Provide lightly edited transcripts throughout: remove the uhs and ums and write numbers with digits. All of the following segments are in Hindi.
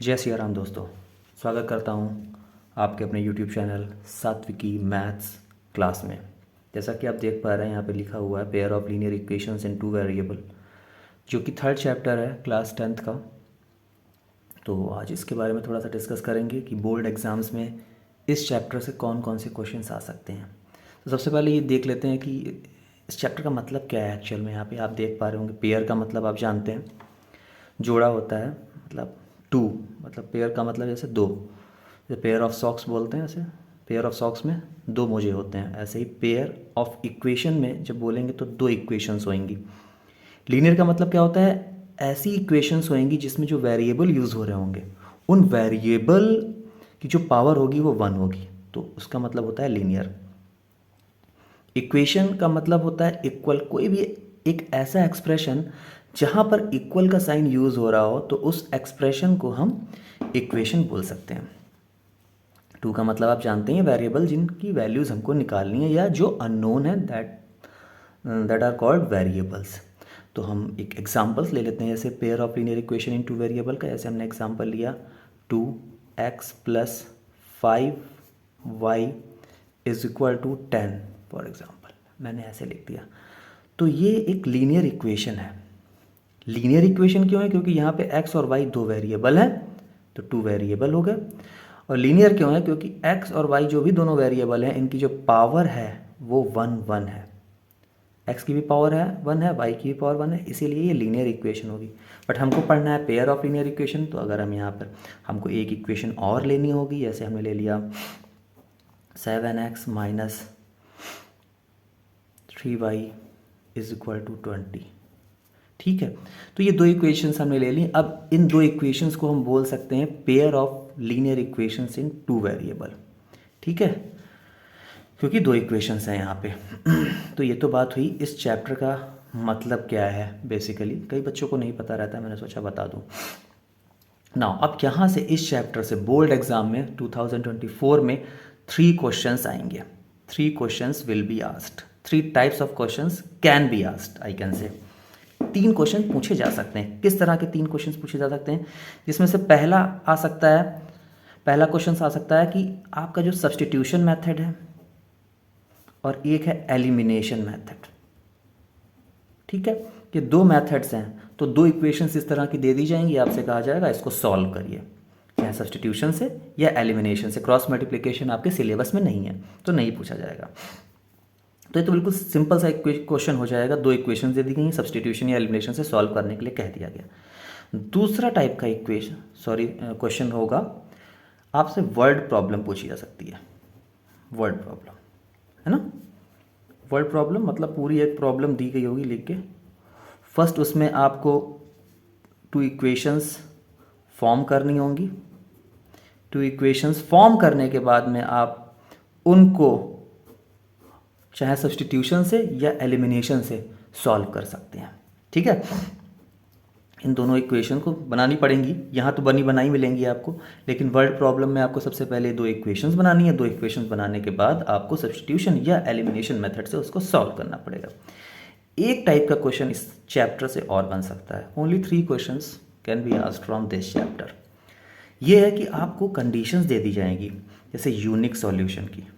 जय सिया राम दोस्तों, स्वागत करता हूँ आपके अपने YouTube चैनल सात्विकी मैथ्स क्लास में। जैसा कि आप देख पा रहे हैं यहाँ पे लिखा हुआ है pair of linear equations in two variable, जो कि थर्ड चैप्टर है क्लास 10th का। तो आज इसके बारे में थोड़ा सा डिस्कस करेंगे कि बोर्ड एग्ज़ाम्स में इस चैप्टर से कौन कौन से क्वेश्चंस आ सकते हैं। तो सबसे पहले ये देख लेते हैं कि इस चैप्टर का मतलब क्या है। एक्चुअल में यहाँ पे आप देख पा रहे होंगे पेयर का मतलब आप जानते हैं, जोड़ा होता है, मतलब टू, मतलब पेयर का मतलब जैसे दो, जैसे पेयर ऑफ सॉक्स बोलते हैं, ऐसे पेयर ऑफ सॉक्स में दो मोजे होते हैं। ऐसे ही पेयर ऑफ इक्वेशन में जब बोलेंगे तो दो इक्वेशंस होंगी। लीनियर का मतलब क्या होता है, ऐसी इक्वेशंस होंगी जिसमें जो वेरिएबल यूज़ हो रहे होंगे उन वेरिएबल की जो पावर होगी वो 1 होगी, तो उसका मतलब होता है लीनियर। इक्वेशन का मतलब होता है इक्वल, कोई भी एक ऐसा एक्सप्रेशन जहाँ पर इक्वल का साइन यूज़ हो रहा हो तो उस एक्सप्रेशन को हम इक्वेशन बोल सकते हैं। टू का मतलब आप जानते हैं वेरिएबल जिनकी वैल्यूज़ हमको निकालनी है या जो अननोन है, दैट आर कॉल्ड वेरिएबल्स। तो हम एक एग्जांपल्स ले लेते हैं, जैसे pair of linear equation in two variable का। जैसे हमने एग्जांपल लिया 2x + 5y = 10 फॉर एग्जांपल, मैंने ऐसे लिख दिया। तो ये एक लीनियर इक्वेशन है। लीनियर इक्वेशन क्यों है? क्योंकि यहाँ पे x और y दो वेरिएबल हैं, तो टू वेरिएबल हो गए। और लीनियर क्यों है? क्योंकि x और y जो भी दोनों वेरिएबल हैं इनकी जो पावर है वो 1 है। x की भी पावर है 1 है, y की भी पावर 1 है, इसीलिए ये लीनियर इक्वेशन होगी। बट हमको पढ़ना है पेयर ऑफ लीनियर इक्वेशन, तो अगर हम यहाँ पर हमको एक इक्वेशन और लेनी होगी, जैसे हमने ले लिया 7x - 3y = 20। ठीक है, तो ये दो इक्वेशंस हमने ले ली। अब इन दो इक्वेशंस को हम बोल सकते हैं pair of linear equations in two variable. ठीक है, क्योंकि दो इक्वेशंस हैं यहाँ पे। तो ये तो बात हुई इस चैप्टर का मतलब क्या है। बेसिकली कई बच्चों को नहीं पता रहता है, मैंने सोचा बता दूँ। नाउ अब यहाँ से इस चैप्टर से बोर्ड एग्जाम में 2024 में 3 क्वेश्चंस आएंगे। 3 questions will be asked, 3 types of questions can be asked, I can say. 3 question पूछे जा सकते हैं। किस तरह के 3 क्वेश्चन पूछे जा सकते हैं? जिसमें से पहला आ सकता है, पहला क्वेश्चन आ सकता है कि आपका जो सब्स्टिट्यूशन मेथड है और एक है एलिमिनेशन मेथड। ठीक है, ये दो मेथड्स हैं, तो दो इक्वेशंस इस तरह की दे दी जाएंगी, आपसे कहा जाएगा इसको सॉल्व करिए, चाहे सब्स्टिट्यूशन से या एलिमिनेशन से। क्रॉस मल्टीप्लिकेशन आपके सिलेबस में नहीं है तो नहीं पूछा जाएगा। तो ये तो बिल्कुल सिंपल सा क्वेश्चन हो जाएगा, दो इक्वेशन दे दी गई, सब्स्टिट्यूशन या एलिमिनेशन से सॉल्व करने के लिए कह दिया गया। दूसरा टाइप का क्वेश्चन होगा, आपसे वर्ड प्रॉब्लम पूछी जा सकती है। वर्ड प्रॉब्लम है ना, वर्ड प्रॉब्लम मतलब पूरी एक प्रॉब्लम दी गई होगी लिख के। फर्स्ट उसमें आपको 2 इक्वेशंस फॉर्म करनी होंगी। 2 इक्वेशंस फॉर्म करने के बाद में आप उनको चाहे सब्स्टिट्यूशन से या एलिमिनेशन से सॉल्व कर सकते हैं। ठीक है, इन दोनों इक्वेशन को बनानी पड़ेंगी, यहाँ तो बनी बनाई मिलेंगी आपको, लेकिन वर्ड प्रॉब्लम में आपको सबसे पहले 2 इक्वेशंस बनानी है। 2 इक्वेशंस बनाने के बाद आपको सब्स्टिट्यूशन या एलिमिनेशन मेथड से उसको सॉल्व करना पड़ेगा। एक टाइप का क्वेश्चन इस चैप्टर से और बन सकता है। Only 3 questions can be asked from this chapter. ये है कि आपको कंडीशंस दे दी जाएंगी, जैसे यूनिक सॉल्यूशन की।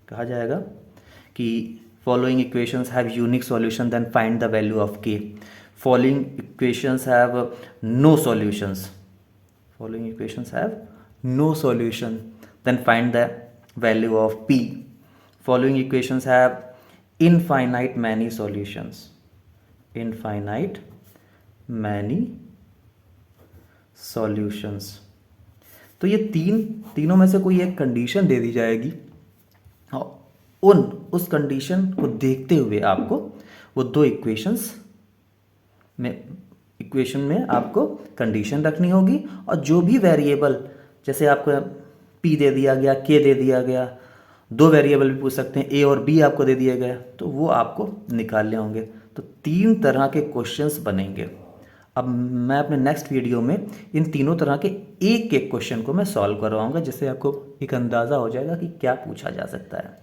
कहा जाएगा कि following equations have unique solution, then find the value of k. Following equations have no solutions, following equations have no solution, then find the value of p. Following equations have infinite many solutions, infinite many solutions. तो ये तीनों में से कोई एक कंडीशन दे दी जाएगी, उस कंडीशन को देखते हुए आपको वो 2 इक्वेशन में आपको कंडीशन रखनी होगी। और जो भी वेरिएबल, जैसे आपको p दे दिया गया, k दे दिया गया, 2 वेरिएबल भी पूछ सकते हैं, a और b आपको दे दिया गया, तो वो आपको निकालने होंगे। तो 3 तरह के क्वेश्चंस बनेंगे। अब मैं अपने नेक्स्ट वीडियो में इन तीनों तरह के एक एक क्वेश्चन को मैं सॉल्व करवाऊंगा, जिससे आपको एक अंदाज़ा हो जाएगा कि क्या पूछा जा सकता है।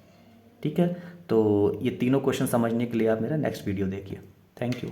ठीक है, तो ये तीनों क्वेश्चन समझने के लिए आप मेरा नेक्स्ट वीडियो देखिए। Thank you.